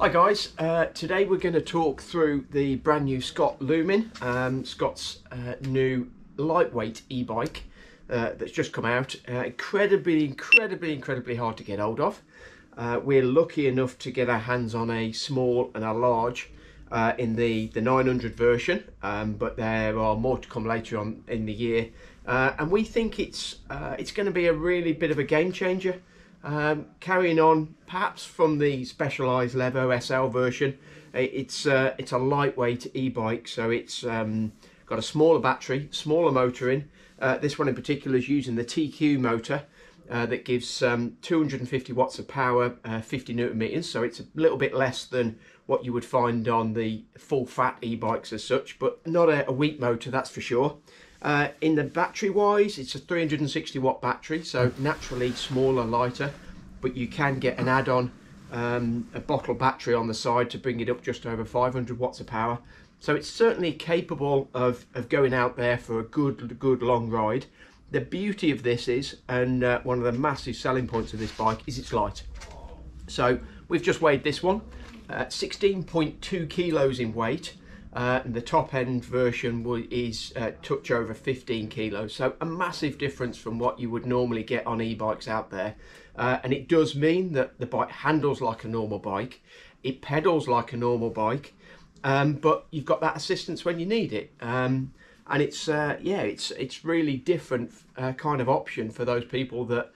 Hi guys, today we're going to talk through the brand new Scott Lumen, Scott's new lightweight e-bike that's just come out. Incredibly hard to get hold of. We're lucky enough to get our hands on a small and a large in the 900 version, but there are more to come later on in the year, and we think it's going to be a really bit of a game changer. Carrying on perhaps from the Specialized Levo SL version, it's a lightweight e-bike, so it's got a smaller battery, smaller motor in. This one in particular is using the TQ motor that gives 250 watts of power, 50 newton meters, so it's a little bit less than what you would find on the full fat e-bikes as such, but not a weak motor, that's for sure. In the battery wise, it's a 360 watt battery, so naturally smaller, lighter, but you can get an add-on, a bottle battery on the side to bring it up just over 500 watts of power. So it's certainly capable of going out there for a good long ride. The beauty of this is, and one of the massive selling points of this bike, is it's light. So we've just weighed this one, 16.2 kilos in weight. And the top end version is touch over 15 kilos, so a massive difference from what you would normally get on e-bikes out there. And it does mean that the bike handles like a normal bike, it pedals like a normal bike, but you've got that assistance when you need it. And it's it's really different kind of option for those people that,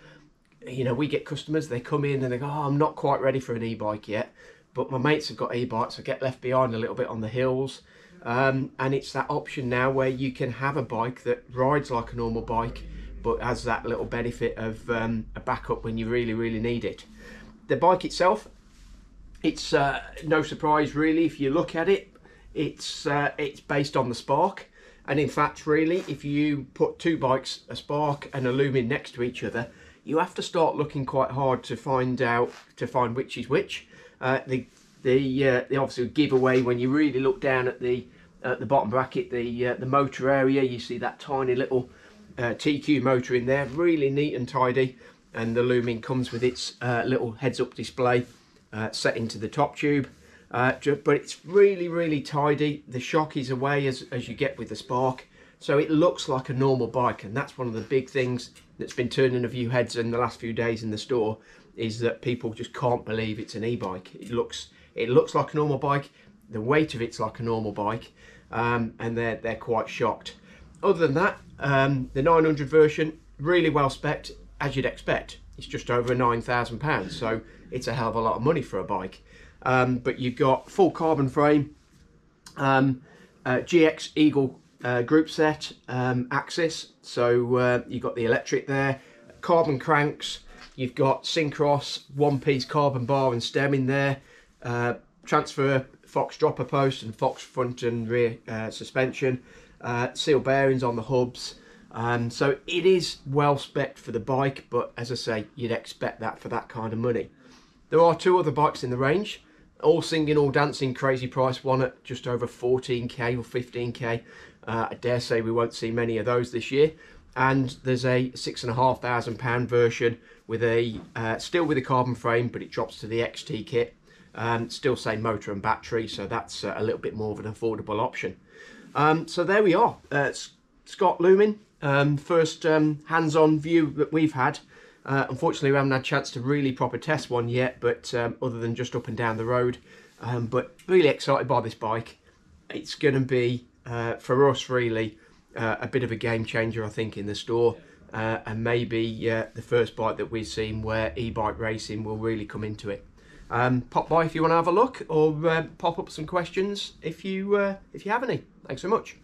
you know, we get customers, they come in and they go, oh, I'm not quite ready for an e-bike yet, but my mates have got e-bikes, I get left behind a little bit on the hills. And it's that option now where you can have a bike that rides like a normal bike, but has that little benefit of a backup when you really need it. The bike itself, it's no surprise really if you look at it. It's based on the Spark, and in fact really if you put two bikes, a Spark and a Lumen, next to each other, you have to start looking quite hard to find which is which. They obviously give away when you really look down at the bottom bracket, the motor area. You see that tiny little TQ motor in there, really neat and tidy, and the Lumen comes with its little heads-up display set into the top tube. But it's really tidy. The shock is away as you get with the Spark, so it looks like a normal bike, and that's one of the big things that's been turning a few heads in the last few days in the store, is that people just can't believe it's an e-bike. It looks like a normal bike, the weight of it's like a normal bike, and they're quite shocked. Other than that, the 900 version, really well spec'd, as you'd expect. It's just over £9,000, so it's a hell of a lot of money for a bike. But you've got full carbon frame, GX Eagle group set, axis, so you've got the electric there, carbon cranks, you've got Syncros one-piece carbon bar and stem in there, transfer Fox dropper post and Fox front and rear suspension, seal bearings on the hubs. So it is well spec'd for the bike, but as I say, you'd expect that for that kind of money. There are two other bikes in the range, all singing, all dancing, crazy price, one at just over 14k or 15k. I dare say we won't see many of those this year. And there's a £6,500 version with a still with a carbon frame, but it drops to the XT kit. Still same motor and battery, so that's a little bit more of an affordable option. So there we are, Scott Lumen, first hands-on view that we've had. Unfortunately we haven't had a chance to really proper test one yet, but other than just up and down the road, but really excited by this bike. It's going to be for us really a bit of a game changer, I think, in the store, and maybe the first bike that we've seen where e-bike racing will really come into it. Pop by if you want to have a look, or pop up some questions if you have any. Thanks so much.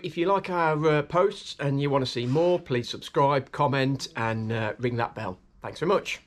If you like our posts and you want to see more, please subscribe, comment, and ring that bell. Thanks so much.